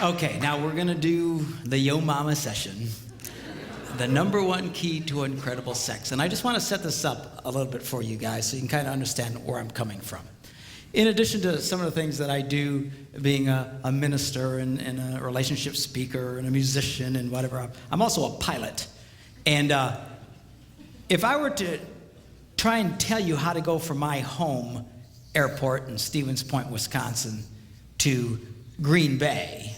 Okay, now we're gonna do the Yo Mama session. The number one key to incredible sex. And I just wanna set this up a little bit for you guys so you can kind of understand where I'm coming from. In addition to some of the things that I do, being a minister and a relationship speaker and a musician and whatever, I'm also a pilot. And if I were to try and tell you how to go from my home airport in Stevens Point, Wisconsin to Green Bay.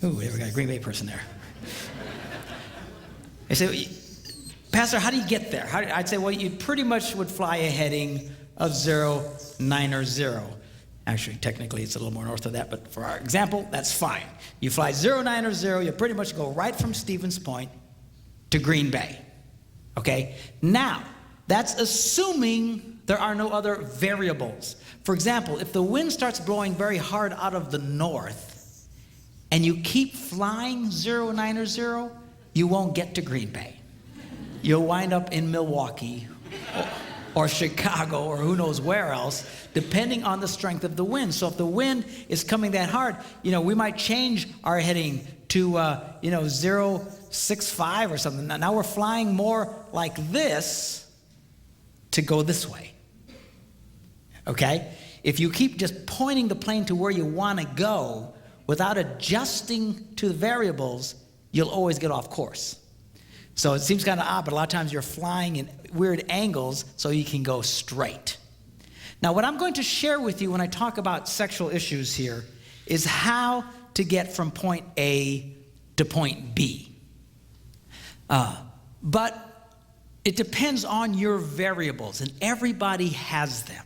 Ooh, we got a Green Bay person there. I say, Pastor, how do you get there? I'd say, well, you pretty much would fly a heading of 090. Actually, technically, it's a little more north of that, but for our example, that's fine. You fly 090, you pretty much go right from Stevens Point to Green Bay, okay? Now, that's assuming there are no other variables. For example, if the wind starts blowing very hard out of the north, and you keep flying 090, you won't get to Green Bay. You'll wind up in Milwaukee or Chicago or who knows where else, depending on the strength of the wind. So if the wind is coming that hard, we might change our heading to 065 or something. Now we're flying more like this to go this way. Okay? If you keep just pointing the plane to where you want to go without adjusting to the variables, you'll always get off course. So it seems kind of odd, but a lot of times you're flying in weird angles so you can go straight. Now, what I'm going to share with you when I talk about sexual issues here is how to get from point A to point B. But it depends on your variables, and everybody has them.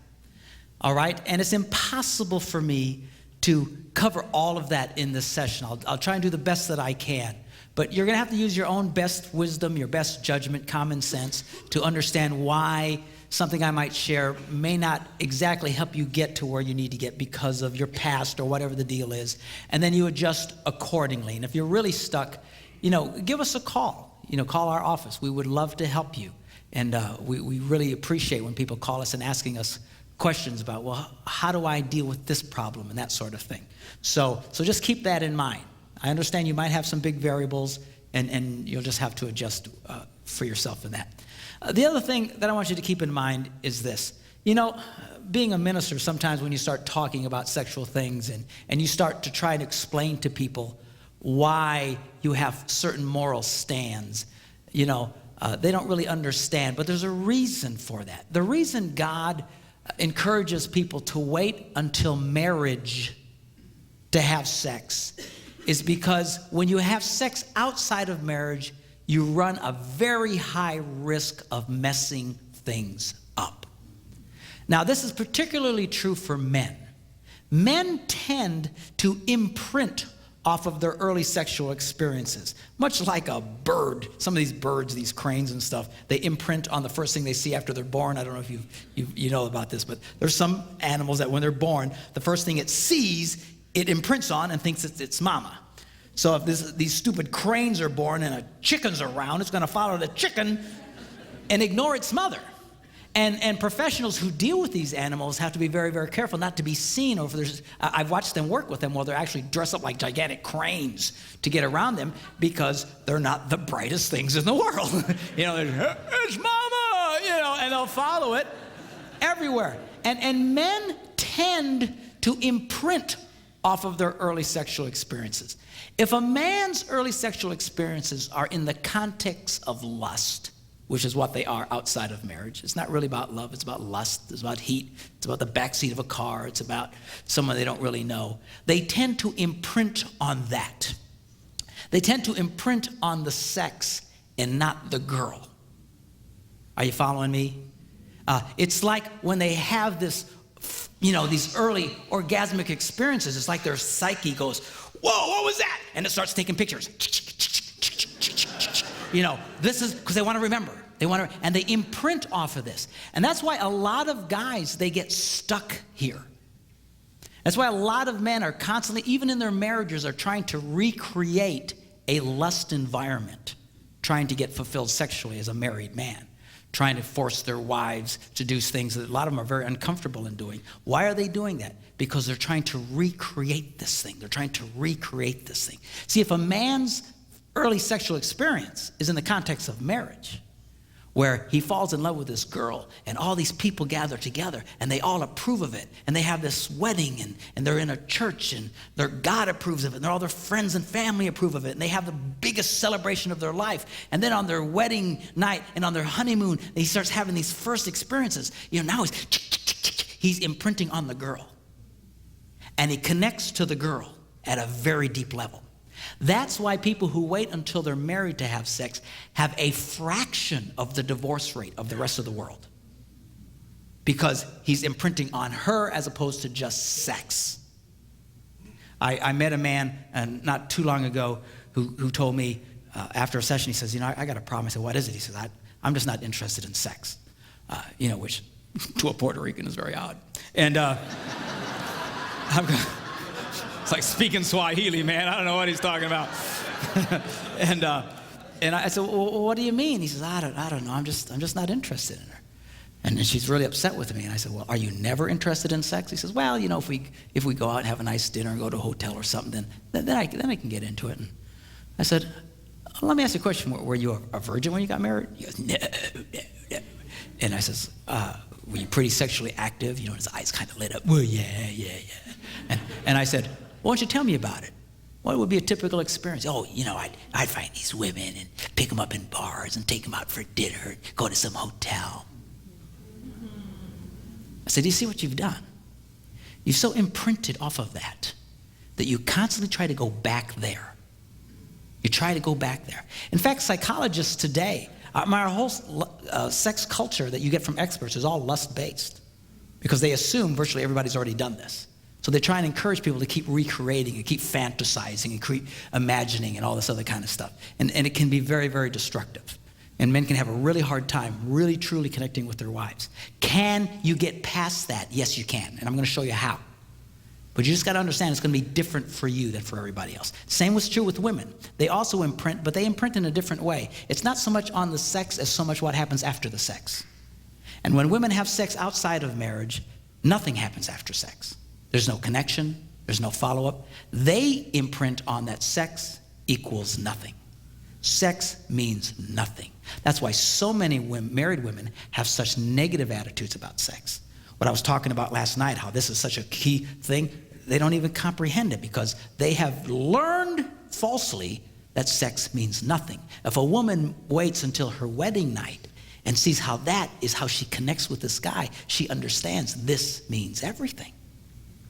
All right? And it's impossible for me to cover all of that in this session. I'll try and do the best that I can. But you're going to have to use your own best wisdom, your best judgment, common sense to understand why something I might share may not exactly help you get to where you need to get because of your past or whatever the deal is. And then you adjust accordingly. And if you're really stuck, give us a call. Call our office. We would love to help you. And we really appreciate when people call us and asking us questions about, well, how do I deal with this problem and that sort of thing. So just keep that in mind. I understand you might have some big variables, and you'll just have to adjust for yourself in that. The other thing that I want you to keep in mind is this. Being a minister, sometimes when you start talking about sexual things and you start to try to explain to people why you have certain moral stands, they don't really understand, but there's a reason for that. The reason God encourages people to wait until marriage to have sex is because when you have sex outside of marriage, you run a very high risk of messing things up. Now, this is particularly true for men. Men tend to imprint off of their early sexual experiences, much like a bird. Some of these birds, these cranes and stuff, they imprint on the first thing they see after they're born. I don't know if you know about this, but there's some animals that when they're born, the first thing it sees, it imprints on and thinks it's mama. So if these stupid cranes are born and a chicken's around, it's going to follow the chicken and ignore its mother. And professionals who deal with these animals have to be very, very careful not to be seen. Or if I've watched them work with them while they're actually dressed up like gigantic cranes to get around them because they're not the brightest things in the world. It's mama, and they'll follow it everywhere. And men tend to imprint off of their early sexual experiences. If a man's early sexual experiences are in the context of lust, which is what they are outside of marriage. It's not really about love, it's about lust, it's about heat, it's about the backseat of a car, it's about someone they don't really know. They tend to imprint on that. They tend to imprint on the sex and not the girl. Are you following me? It's like when they have this, these early orgasmic experiences, it's like their psyche goes, whoa, what was that? And it starts taking pictures. This is because they want to remember. And they imprint off of this. And that's why a lot of guys, they get stuck here. That's why a lot of men are constantly, even in their marriages, are trying to recreate a lust environment, trying to get fulfilled sexually as a married man, trying to force their wives to do things that a lot of them are very uncomfortable in doing. Why are they doing that? Because they're trying to recreate this thing. They're trying to recreate this thing. See, if a man's early sexual experience is in the context of marriage, where he falls in love with this girl and all these people gather together and they all approve of it and they have this wedding and they're in a church and their God approves of it and all their friends and family approve of it and they have the biggest celebration of their life, and then on their wedding night and on their honeymoon he starts having these first experiences. Now he's imprinting on the girl and he connects to the girl at a very deep level. That's why people who wait until they're married to have sex have a fraction of the divorce rate of the rest of the world, because he's imprinting on her as opposed to just sex. I met a man not too long ago who told me after a session, he says, I got a problem. I said, what is it? He says, I'm just not interested in sex, which to a Puerto Rican is very odd. And it's like speaking Swahili, man. I don't know what he's talking about. and I said, well, what do you mean? He says, I don't know. I'm just not interested in her. And then she's really upset with me. And I said, well, are you never interested in sex? He says, well, if we go out and have a nice dinner and go to a hotel or something, then I can get into it. And I said, let me ask you a question. Were you a virgin when you got married? He goes, no. And I says, were you pretty sexually active? His eyes kind of lit up. Well, yeah. And I said, why don't you tell me about it? What would be a typical experience? I'd find these women and pick them up in bars and take them out for dinner and go to some hotel. I said, do you see what you've done? You've so imprinted off of that you constantly try to go back there. You try to go back there. In fact, psychologists today, our whole sex culture that you get from experts is all lust-based, because they assume virtually everybody's already done this. So they try and encourage people to keep recreating and keep fantasizing and keep imagining and all this other kind of stuff. And it can be very, very destructive. And men can have a really hard time really, truly connecting with their wives. Can you get past that? Yes, you can. And I'm going to show you how. But you just got to understand it's going to be different for you than for everybody else. Same was true with women. They also imprint, but they imprint in a different way. It's not so much on the sex as so much what happens after the sex. And when women have sex outside of marriage, nothing happens after sex. There's no connection. There's no follow-up. They imprint on that sex equals nothing. Sex means nothing. That's why so many married women have such negative attitudes about sex. What I was talking about last night, how this is such a key thing, they don't even comprehend it because they have learned falsely that sex means nothing. If a woman waits until her wedding night and sees how that is how she connects with this guy, she understands this means everything.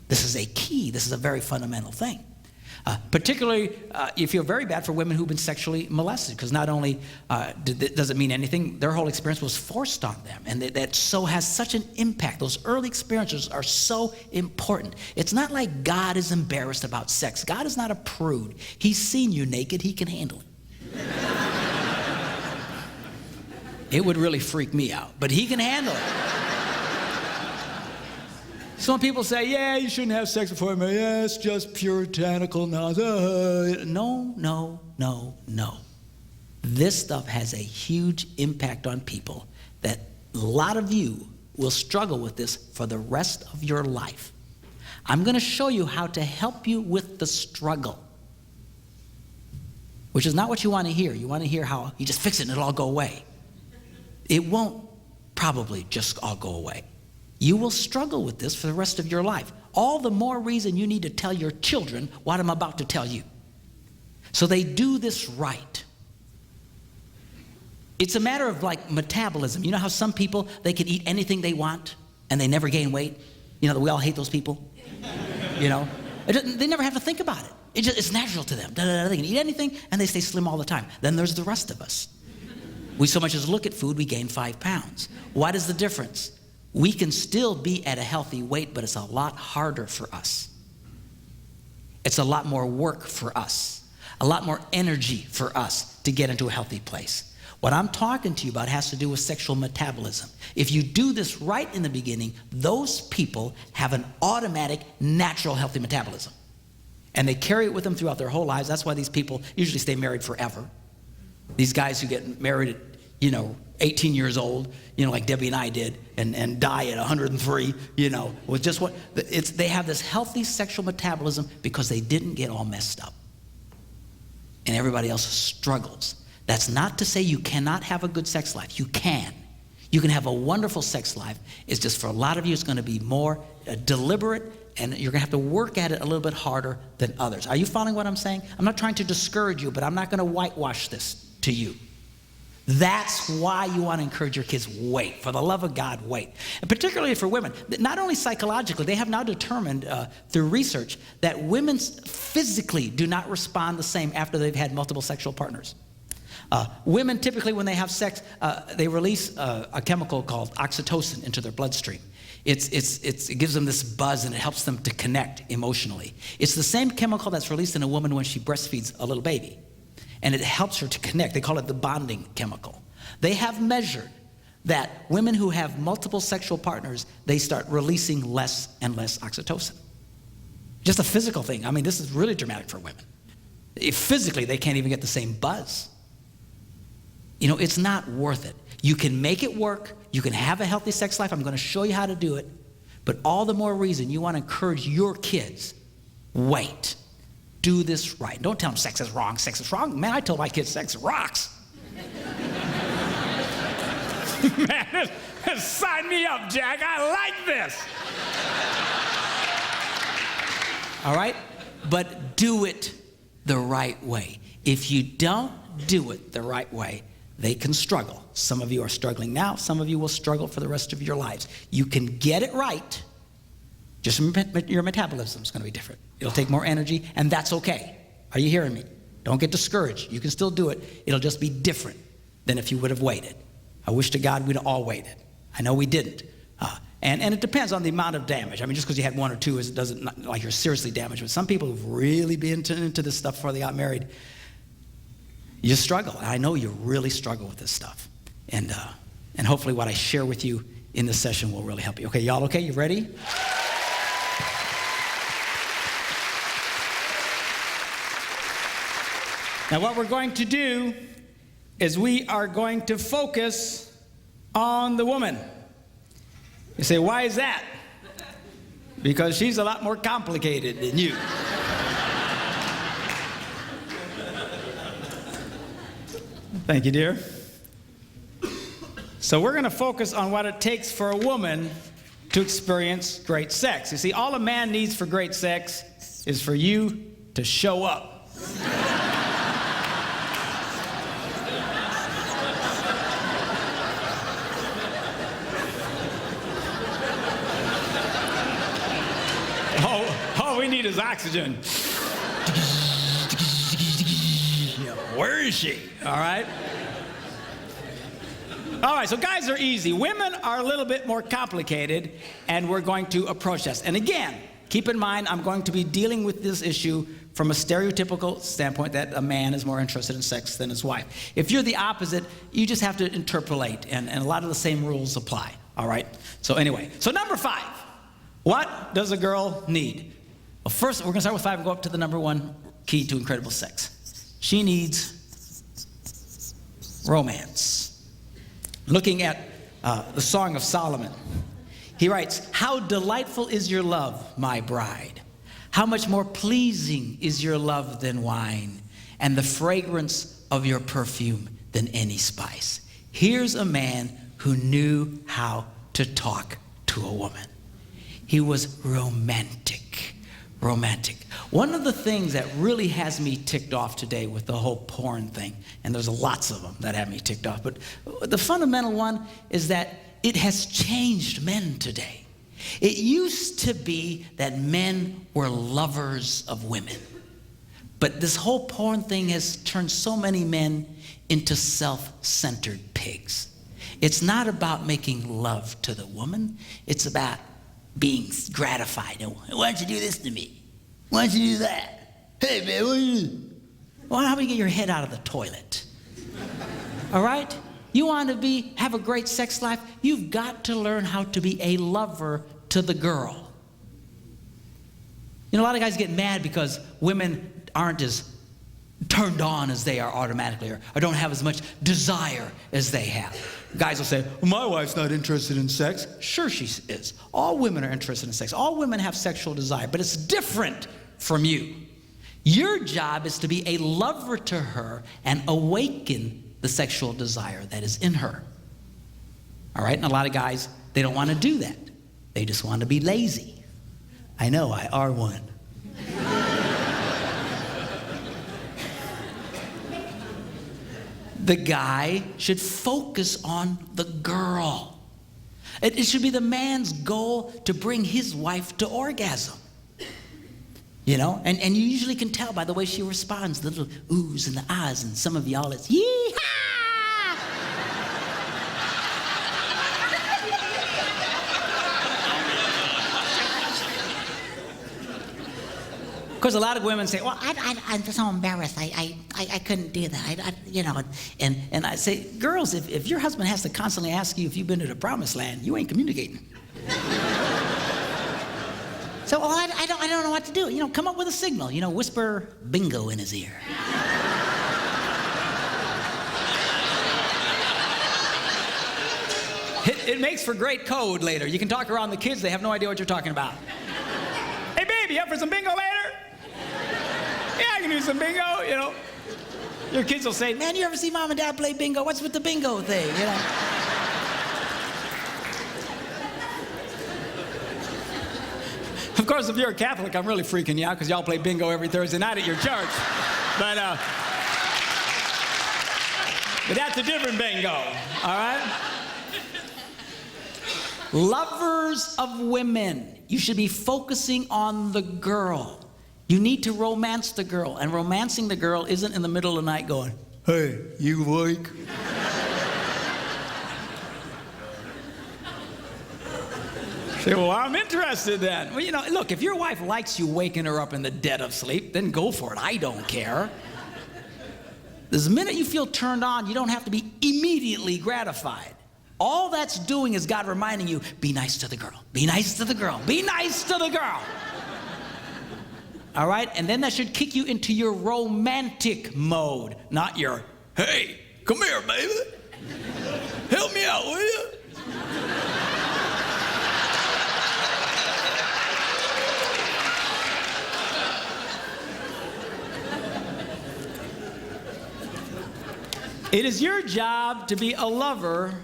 This is a key. This is a very fundamental thing. Particularly, you feel very bad for women who've been sexually molested, because not only does it mean anything, their whole experience was forced on them, and that so has such an impact. Those early experiences are so important. It's not like God is embarrassed about sex. God is not a prude. He's seen you naked. He can handle it. It would really freak me out, but he can handle it. Some people say, yeah, you shouldn't have sex before marriage. Yeah, it's just puritanical nonsense. No. This stuff has a huge impact on people that a lot of you will struggle with this for the rest of your life. I'm going to show you how to help you with the struggle, which is not what you want to hear. You want to hear how you just fix it and it'll all go away. It won't probably just all go away. You will struggle with this for the rest of your life. All the more reason you need to tell your children what I'm about to tell you, so they do this right. It's a matter of like metabolism. You know how some people, they can eat anything they want and they never gain weight? We all hate those people. They never have to think about it. It's natural to them. They can eat anything and they stay slim all the time. Then there's the rest of us. We so much as look at food, we gain 5 pounds. What is the difference? We can still be at a healthy weight, but it's a lot harder for us. It's a lot more work for us, a lot more energy for us to get into a healthy place. What I'm talking to you about has to do with sexual metabolism. If you do this right in the beginning, those people have an automatic, natural, healthy metabolism. And they carry it with them throughout their whole lives. That's why these people usually stay married forever. These guys who get married at 18 years old, like Debbie and I did, and die at 103, with just what, they have this healthy sexual metabolism because they didn't get all messed up. And everybody else struggles. That's not to say you cannot have a good sex life. You can. You can have a wonderful sex life. It's just for a lot of you, it's going to be more deliberate, and you're going to have to work at it a little bit harder than others. Are you following what I'm saying? I'm not trying to discourage you, but I'm not going to whitewash this to you. That's why you want to encourage your kids, wait. For the love of God, wait. And particularly for women, not only psychologically, they have now determined through research that women physically do not respond the same after they've had multiple sexual partners. Women typically, when they have sex, they release a chemical called oxytocin into their bloodstream. It gives them this buzz and it helps them to connect emotionally. It's the same chemical that's released in a woman when she breastfeeds a little baby. And it helps her to connect. They call it the bonding chemical. They have measured that women who have multiple sexual partners, they start releasing less and less oxytocin. Just a physical thing. I mean, this is really dramatic for women. Physically, they can't even get the same buzz. It's not worth it. You can make it work. You can have a healthy sex life. I'm going to show you how to do it. But all the more reason you want to encourage your kids, wait. Do this right. Don't tell them sex is wrong. Sex is wrong. Man, I told my kids sex rocks. Man, sign me up, Jack. I like this. All right? But do it the right way. If you don't do it the right way, they can struggle. Some of you are struggling now. Some of you will struggle for the rest of your lives. You can get it right. Just your metabolism is going to be different. It'll take more energy, and that's okay. Are you hearing me? Don't get discouraged. You can still do it. It'll just be different than if you would have waited. I wish to God we'd all waited. I know we didn't. And it depends on the amount of damage. I mean, just because you had one or two, it doesn't like you're seriously damaged. But some people who've really been into this stuff before they got married, you struggle. I know you really struggle with this stuff. And hopefully what I share with you in this session will really help you. Okay, y'all okay? You ready? Now what we're going to do is we are going to focus on the woman. You say, why is that? Because she's a lot more complicated than you. Thank you, dear. So we're going to focus on what it takes for a woman to experience great sex. You see, all a man needs for great sex is for you to show up. All we need is oxygen. Where is she? All right? All right, so guys are easy. Women are a little bit more complicated, and we're going to approach this. And again, keep in mind, I'm going to be dealing with this issue from a stereotypical standpoint that a man is more interested in sex than his wife. If you're the opposite, you just have to interpolate, and a lot of the same rules apply. All right? So anyway, so number 5. What does a girl need? Well, first, we're going to start with 5 and go up to the number 1 key to incredible sex. She needs romance. Looking at the Song of Solomon, he writes, "How delightful is your love, my bride. How much more pleasing is your love than wine, and the fragrance of your perfume than any spice." Here's a man who knew how to talk to a woman. He was romantic. One of the things that really has me ticked off today with the whole porn thing, and there's lots of them that have me ticked off, but the fundamental one is that it has changed men today. It used to be that men were lovers of women, but this whole porn thing has turned so many men into self-centered pigs. It's not about making love to the woman, it's about being gratified. Why don't you do this to me? Why don't you do that? Hey, man, what do you do? Well, how about you get your head out of the toilet? All right? You want to have a great sex life? You've got to learn how to be a lover to the girl. A lot of guys get mad because women aren't as turned on as they are automatically, or don't have as much desire as they have. Guys will say, well, my wife's not interested in sex. Sure she is. All women are interested in sex. All women have sexual desire, but it's different from you. Your job is to be a lover to her and awaken the sexual desire that is in her. All right? And a lot of guys, they don't want to do that. They just want to be lazy. I know, I are one. The guy should focus on the girl. It should be the man's goal to bring his wife to orgasm. You know, and you usually can tell by the way she responds, the little oohs and the ahs, and some of y'all it's yee-haw! Of course, a lot of women say, well, I'm so embarrassed. I couldn't do that. You know, and I say, girls, if your husband has to constantly ask you if you've been to the promised land, you ain't communicating. So, well, I don't know what to do. You know, come up with a signal. You know, whisper bingo in his ear. It makes for great code later. You can talk around the kids. They have no idea what you're talking about. Hey, baby, you up for some bingo later? Yeah, I can do some bingo, you know. Your kids will say, man, you ever see mom and dad play bingo? What's with the bingo thing, you know? Of course, if you're a Catholic, I'm really freaking you out because y'all play bingo every Thursday night at your church. But that's a different bingo, all right? Lovers of women, you should be focusing on the girl. You need to romance the girl, and romancing the girl isn't in the middle of the night going, hey, you awake? Say, well, I'm interested then. Well, you know, look, if your wife likes you waking her up in the dead of sleep, then go for it. I don't care. The minute you feel turned on, you don't have to be immediately gratified. All that's doing is God reminding you, be nice to the girl. Be nice to the girl. Be nice to the girl. All right? And then that should kick you into your romantic mode, not your, hey, come here, baby. Help me out, will you? It is your job to be a lover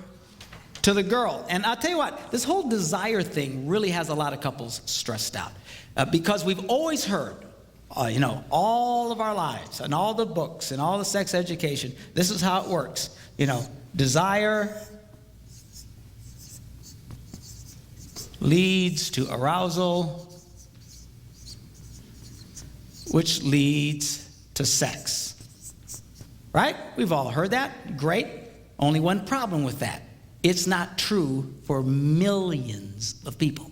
to the girl. And I'll tell you what, this whole desire thing really has a lot of couples stressed out. Because we've always heard, you know, all of our lives and all the books and all the sex education, this is how it works. You know, desire leads to arousal, which leads to sex. Right? We've all heard that. Great. Only one problem with that. It's not true for millions of people,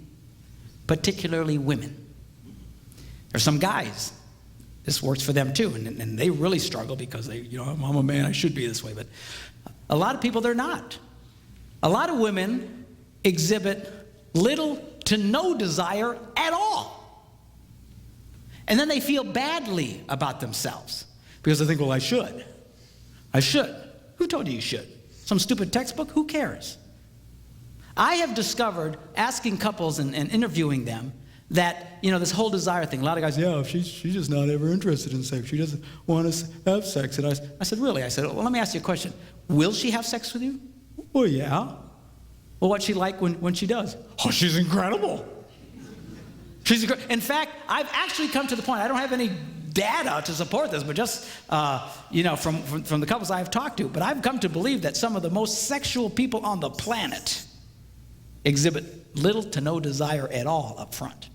particularly women. There's some guys, this works for them too, and they really struggle because they, you know, I'm a man, I should be this way, but a lot of people, they're not. A lot of women exhibit little to no desire at all. And then they feel badly about themselves because they think, well, I should. I should. Who told you you should? Some stupid textbook? Who cares? I have discovered, asking couples and interviewing them, that, you know, this whole desire thing, a lot of guys, yeah, she's just not ever interested in sex. She doesn't want to have sex. And I said, really? I said, well, let me ask you a question. Will she have sex with you? Well, yeah. Well, what's she like when she does? Oh, she's incredible. In fact, I've actually come to the point, I don't have any data to support this, but just, you know, from the couples I've talked to, but I've come to believe that some of the most sexual people on the planet exhibit little to no desire at all up front.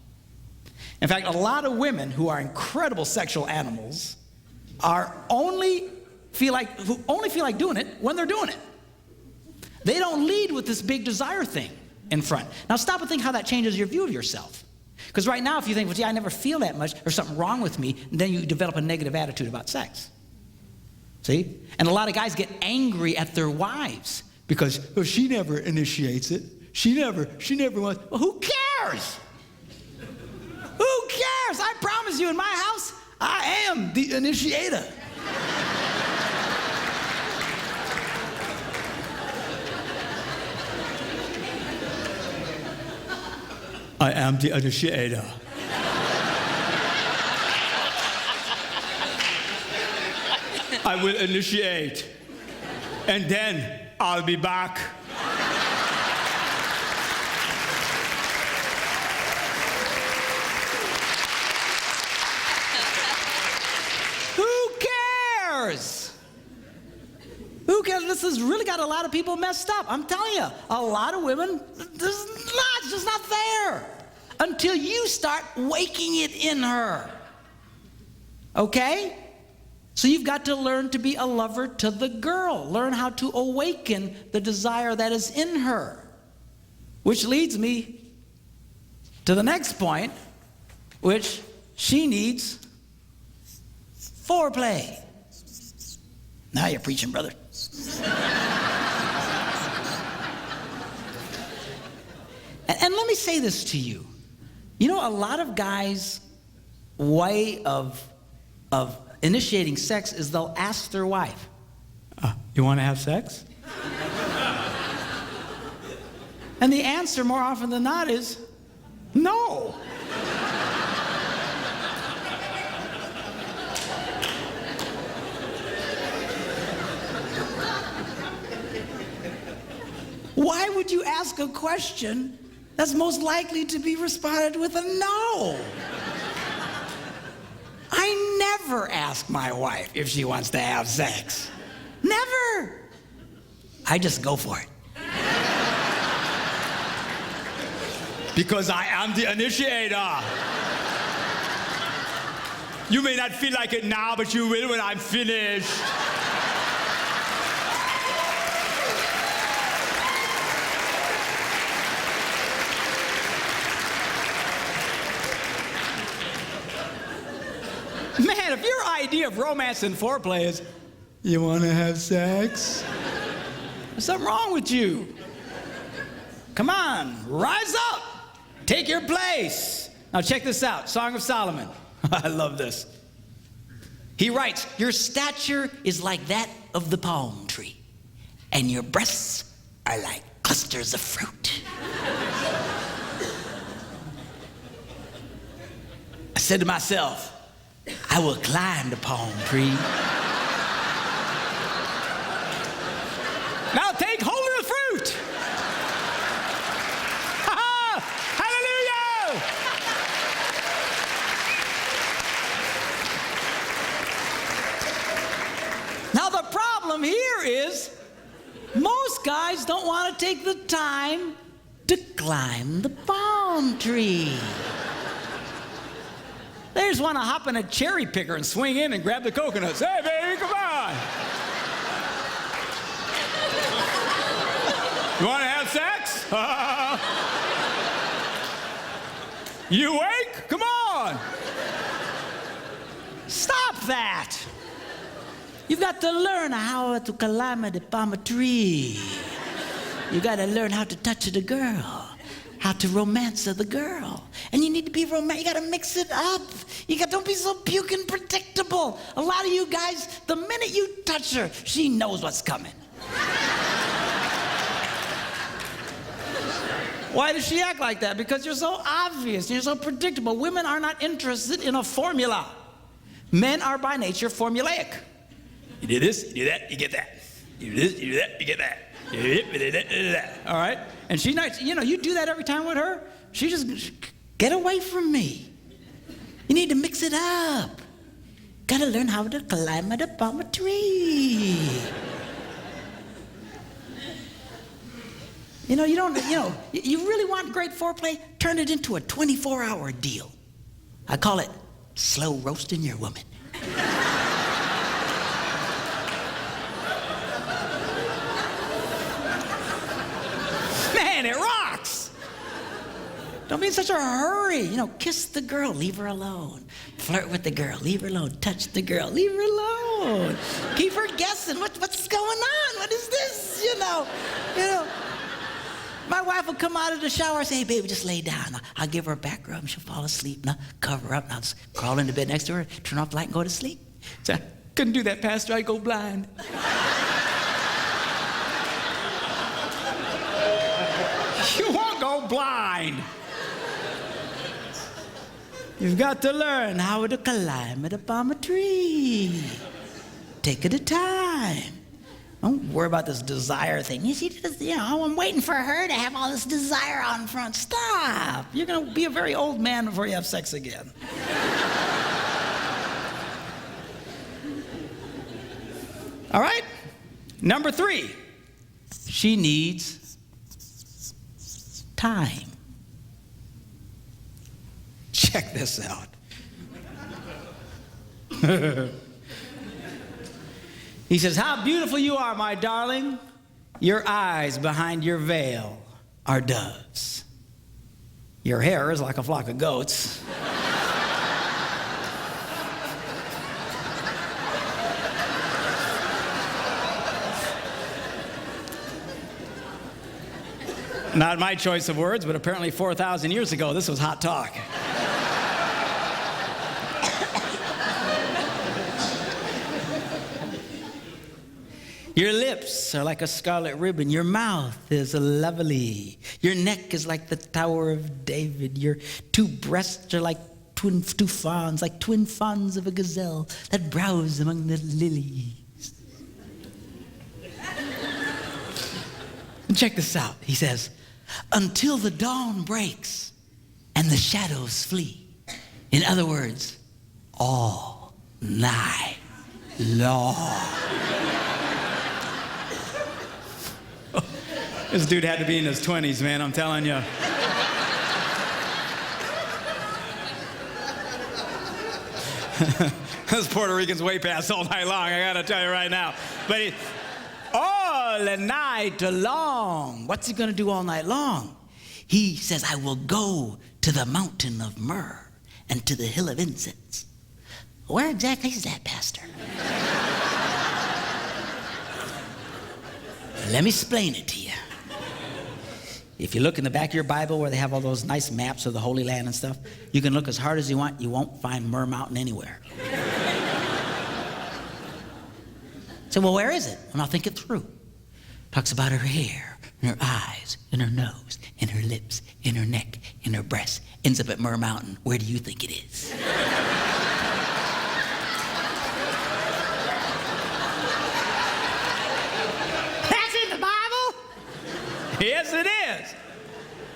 In fact, a lot of women who are incredible sexual animals only feel like doing it when they're doing it. They don't lead with this big desire thing in front. Now stop and think how that changes your view of yourself. Because right now, if you think, well, gee, I never feel that much, there's something wrong with me, then you develop a negative attitude about sex. See? And a lot of guys get angry at their wives because, well, she never initiates it. She never wants. Well, who cares? Who cares? I promise you, in my house, I am the initiator. I am the initiator. I will initiate, and then I'll be back. Who cares? Who cares? This has really got a lot of people messed up. I'm telling you, a lot of women, it's just not there until you start waking it in her. Okay? So you've got to learn to be a lover to the girl. Learn how to awaken the desire that is in her. Which leads me to the next point, which she needs foreplay. Now you're preaching, brother. And let me say this to you. You know, a lot of guys' way of initiating sex is they'll ask their wife, you want to have sex? And the answer more often than not is no. Why would you ask a question that's most likely to be responded with a no? I never ask my wife if she wants to have sex. Never. I just go for it. Because I am the initiator. You may not feel like it now, but you will when I'm finished. Man, if your idea of romance and foreplay is, you want to have sex? There's something wrong with you. Come on, rise up. Take your place. Now check this out, Song of Solomon. I love this. He writes, your stature is like that of the palm tree, and your breasts are like clusters of fruit. I said to myself, I will climb the palm tree. Now take hold of the fruit. Hallelujah! Now the problem here is most guys don't want to take the time to climb the palm tree. They just want to hop in a cherry picker and swing in and grab the coconuts. Hey, baby, come on. You want to have sex? You awake? Come on. Stop that. You've got to learn how to climb the palm tree. You got to learn how to touch the girl, how to romance the girl. And you need to be romantic. You got to mix it up. Don't be so puking predictable. A lot of you guys, the minute you touch her, she knows what's coming. Why does she act like that? Because you're so obvious. You're so predictable. Women are not interested in a formula. Men are by nature formulaic. You do this, you do that, you get that. You do this, you do that, you get that. You do that. All right? And she knows, you do that every time with her. She just, get away from me. You need to mix it up. Got to learn how to climb the palm tree. You really want great foreplay? Turn it into a 24-hour deal. I call it slow roasting your woman. Man, it rocks. Don't be in such a hurry. Kiss the girl, leave her alone. Flirt with the girl, leave her alone. Touch the girl, leave her alone. Keep her guessing. What's going on? What is this? My wife will come out of the shower and say, hey, baby, just lay down. I'll give her a back rub and she'll fall asleep. Now, cover her up. Now, just crawl into bed next to her, turn off the light and go to sleep. So I couldn't do that, Pastor. I'd go blind. You won't go blind. You've got to learn how to climb it up on a tree. Take it a time. Don't worry about this desire thing. You see, I'm waiting for her to have all this desire out in front. Stop. You're going to be a very old man before you have sex again. All right? Number 3, she needs time. Check this out. He says, how beautiful you are, my darling. Your eyes behind your veil are doves. Your hair is like a flock of goats. Not my choice of words, but apparently 4,000 years ago, this was hot talk. Your lips are like a scarlet ribbon. Your mouth is lovely. Your neck is like the Tower of David. Your 2 breasts are like two fawns, like twin fawns of a gazelle that browse among the lilies. And check this out. He says, until the dawn breaks and the shadows flee. In other words, all night long. This dude had to be in his 20s, man, I'm telling you. Those Puerto Ricans way past all night long, I gotta tell you right now. But all night long. What's he gonna do all night long? He says, I will go to the mountain of myrrh and to the hill of incense. Where exactly is that, Pastor? Let me explain it to you. If you look in the back of your Bible where they have all those nice maps of the Holy Land and stuff, you can look as hard as you want. You won't find Myrrh Mountain anywhere. So, well, where is it? And I'll think it through. Talks about her hair, and her eyes, and her nose, and her lips, and her neck, and her breasts. Ends up at Myrrh Mountain. Where do you think it is? That's in the Bible? Yes, it is.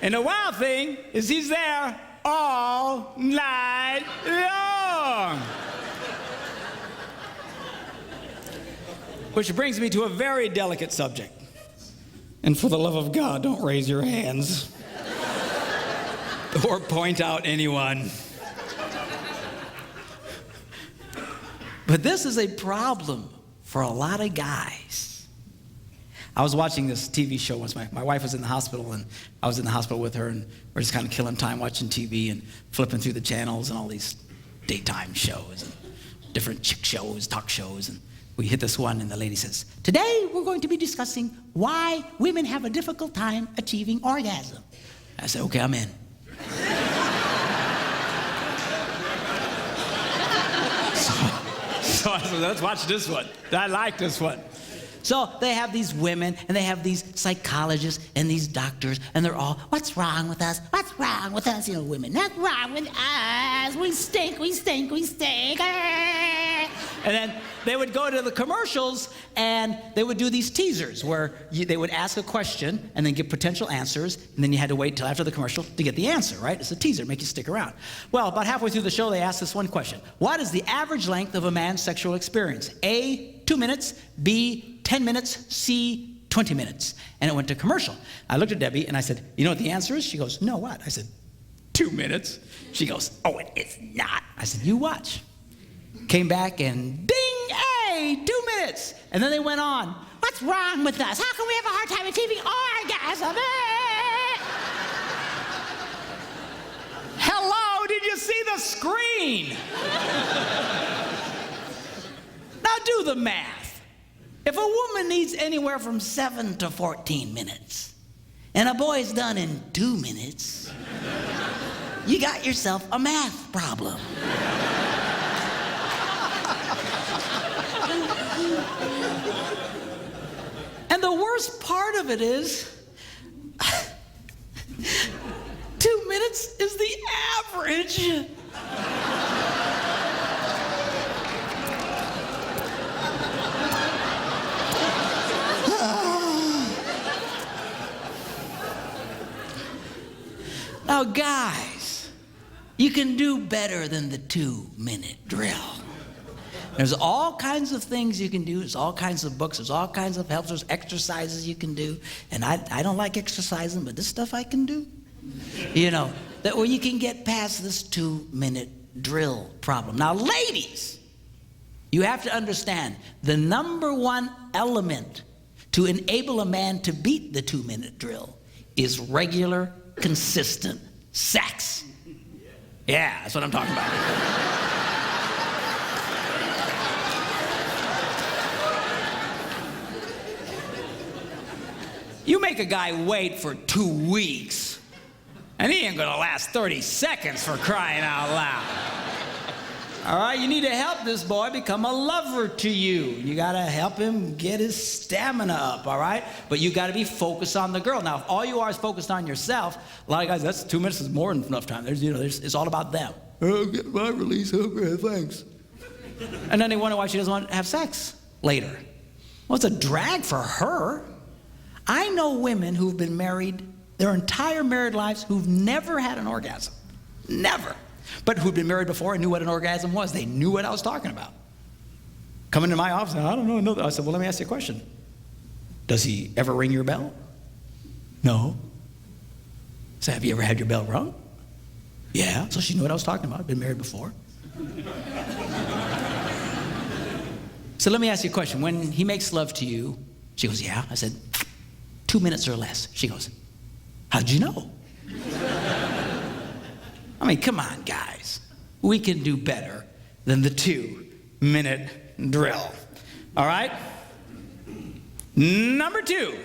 And the wild thing is he's there all night long. Which brings me to a very delicate subject. And for the love of God, don't raise your hands or point out anyone. But this is a problem for a lot of guys. I was watching this TV show once. My wife was in the hospital, and I was in the hospital with her, and we're just kind of killing time watching TV and flipping through the channels and all these daytime shows and different chick shows, talk shows, and we hit this one, and the lady says, today we're going to be discussing why women have a difficult time achieving orgasm. I said, okay, I'm in. So I said, let's watch this one. I like this one. So they have these women, and they have these psychologists and these doctors, and they're all, what's wrong with us? What's wrong with us? You know, women, what's wrong with us? We stink, we stink, we stink. And then they would go to the commercials, and they would do these teasers where they would ask a question and then give potential answers, and then you had to wait till after the commercial to get the answer, right? It's a teaser, make you stick around. Well, about halfway through the show, they asked this one question. What is the average length of a man's sexual experience? A, 2 minutes, B, 10 minutes, C, 20 minutes. And it went to commercial. I looked at Debbie, and I said, you know what the answer is? She goes, no, what? I said, 2 minutes. She goes, oh, it is not. I said, you watch. Came back, and ding, hey, 2 minutes. And then they went on. What's wrong with us? How can we have a hard time achieving orgasm? Hello, did you see the screen? Now do the math. If a woman needs anywhere from 7 to 14 minutes, and a boy's done in 2 minutes, you got yourself a math problem. And the worst part of it is, 2 minutes is the average. Now, guys, you can do better than the 2-minute drill. There's all kinds of things you can do. There's all kinds of books. There's all kinds of helps. There's exercises you can do. And I don't like exercising, but this stuff I can do. You know, that where you can get past this 2-minute drill problem. Now, ladies, you have to understand the number one element to enable a man to beat the 2-minute drill is regular, consistent sex. Yeah, that's what I'm talking about. You make a guy wait for 2 weeks, and he ain't gonna last 30 seconds for crying out loud. All right, you need to help this boy become a lover to you. You gotta help him get his stamina up, all right? But you gotta be focused on the girl. Now, if all you are is focused on yourself, a lot of guys, that's 2 minutes is more than enough time. It's all about them. Oh, get my release, okay, thanks. And then they wonder why she doesn't want to have sex later. Well, it's a drag for her. I know women who've been married their entire married lives who've never had an orgasm. Never. But who'd been married before and knew what an orgasm was. They knew what I was talking about. Come into my office, and I don't know. I said, well, let me ask you a question. Does he ever ring your bell? No. So have you ever had your bell rung? Yeah. So she knew what I was talking about. Been married before. So let me ask you a question. When he makes love to you, she goes, yeah. I said, 2 minutes or less. She goes, how'd you know? I mean, come on, guys. We can do better than the 2-minute drill. All right? Number 2,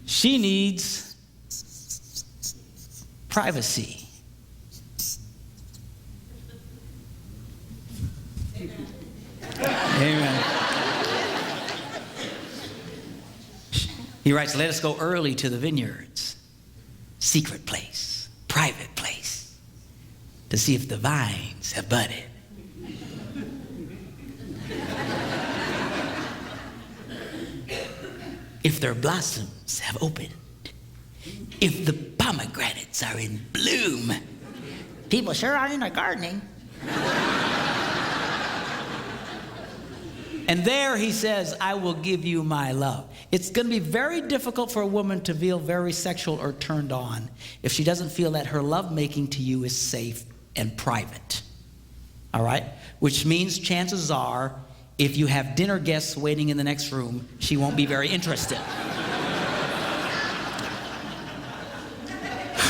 she needs privacy. Amen. He writes, let us go early to the vineyards, secret place, private place, to see if the vines have budded. If their blossoms have opened. If the pomegranates are in bloom. People sure are into gardening. And there he says, I will give you my love. It's going to be very difficult for a woman to feel very sexual or turned on if she doesn't feel that her lovemaking to you is safe and private. All right? Which means chances are, if you have dinner guests waiting in the next room, she won't be very interested.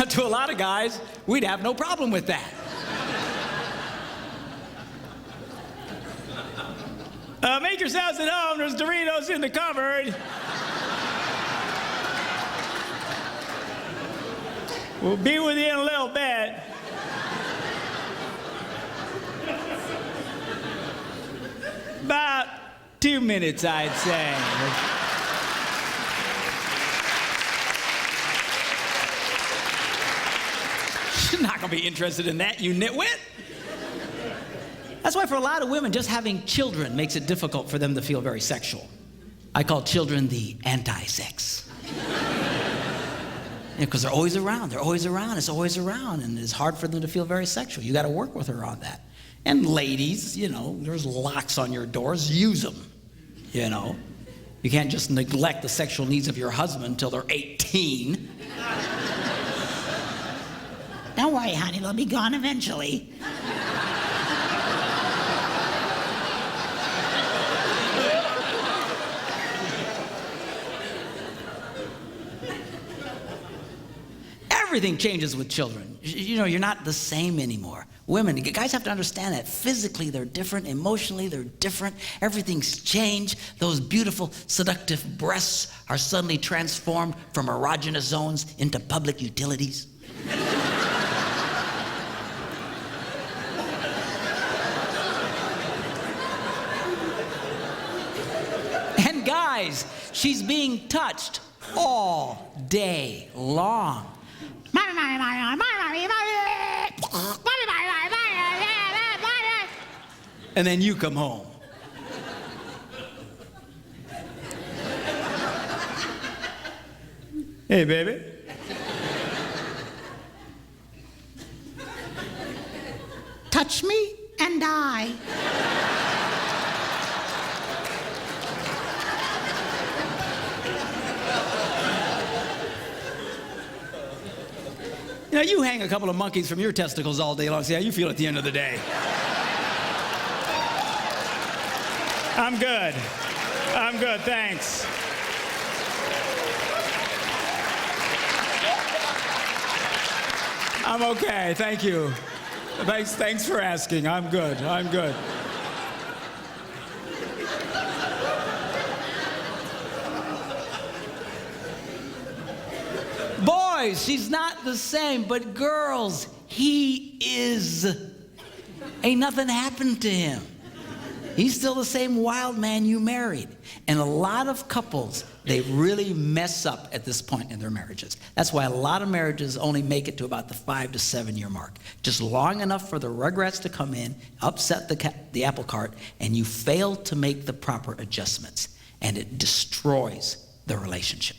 To a lot of guys, we'd have no problem with that. Make yourselves at home. There's Doritos in the cupboard. We'll be with you in a little bit. About 2 minutes, I'd say. She's not going to be interested in that, you nitwit. That's why for a lot of women, just having children makes it difficult for them to feel very sexual. I call children the anti-sex. Because they're always around, it's always around, and it's hard for them to feel very sexual. You got to work with her on that. And ladies, you know, there's locks on your doors, use them, you know. You can't just neglect the sexual needs of your husband until they're 18. Don't worry, honey, they'll be gone eventually. Everything changes with children. You know, you're not the same anymore. Women, guys have to understand that physically they're different, emotionally they're different. Everything's changed. Those beautiful, seductive breasts are suddenly transformed from erogenous zones into public utilities. And guys, she's being touched all day long. and then you come home. Hey, baby. Touch me and die. You know, you hang a couple of monkeys from your testicles all day long. See how you feel at the end of the day. I'm good. I'm good, thanks. I'm okay, thank you. Thanks for asking. I'm good. I'm good. Boys, she's not the same, but girls, he is. Ain't nothing happened to him. He's still the same wild man you married. And a lot of couples, they really mess up at this point in their marriages. That's why a lot of marriages only make it to about the 5 to 7 year mark. Just long enough for the rugrats to come in, upset the apple cart, and you fail to make the proper adjustments. And it destroys the relationship.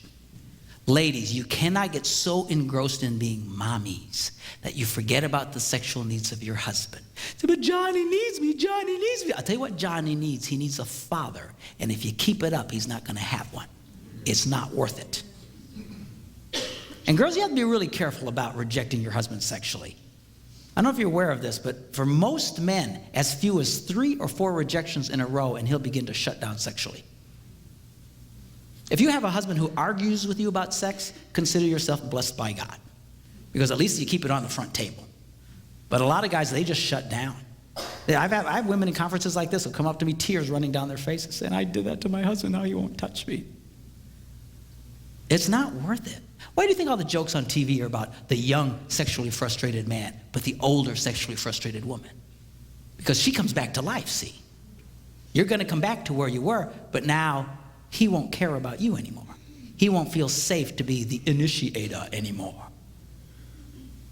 Ladies, you cannot get so engrossed in being mommies that you forget about the sexual needs of your husband. Say, but Johnny needs me, Johnny needs me. I'll tell you what Johnny needs. He needs a father. And if you keep it up, he's not going to have one. It's not worth it. And girls, you have to be really careful about rejecting your husband sexually. I don't know if you're aware of this, but for most men, as few as 3 or 4 rejections in a row, and he'll begin to shut down sexually. If you have a husband who argues with you about sex, consider yourself blessed by God. Because at least you keep it on the front table. But a lot of guys, they just shut down. I have women in conferences like this who come up to me, tears running down their faces, saying, I did that to my husband, now he won't touch me. It's not worth it. Why do you think all the jokes on TV are about the young sexually frustrated man, but the older sexually frustrated woman? Because she comes back to life, see? You're going to come back to where you were, but now he won't care about you anymore. He won't feel safe to be the initiator anymore.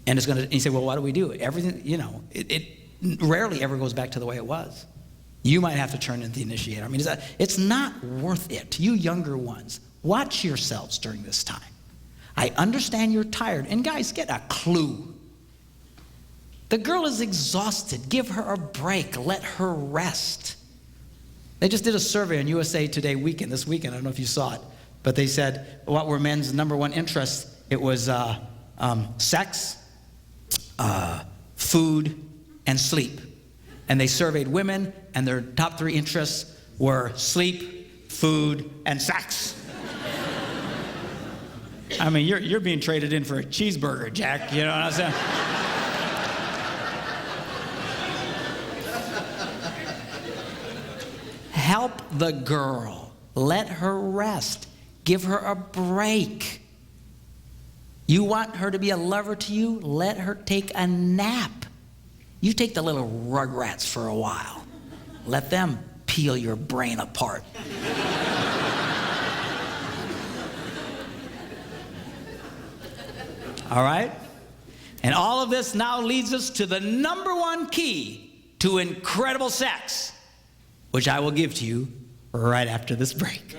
And you say, well, what do we do? Everything, it rarely ever goes back to the way it was. You might have to turn into the initiator. I mean, it's not worth it. You younger ones, watch yourselves during this time. I understand you're tired. And guys, get a clue. The girl is exhausted. Give her a break. Let her rest. They just did a survey on USA Today this weekend. I don't know if you saw it, but they said what were men's number one interests. It was sex, food, and sleep. And they surveyed women, and their top 3 interests were sleep, food, and sex. I mean, you're being traded in for a cheeseburger, Jack. You know what I'm saying? Help the girl. Let her rest. Give her a break. You want her to be a lover to you? Let her take a nap. You take the little rugrats for a while. Let them peel your brain apart. All right? And all of this now leads us to the number 1 key to incredible sex, which I will give to you right after this break.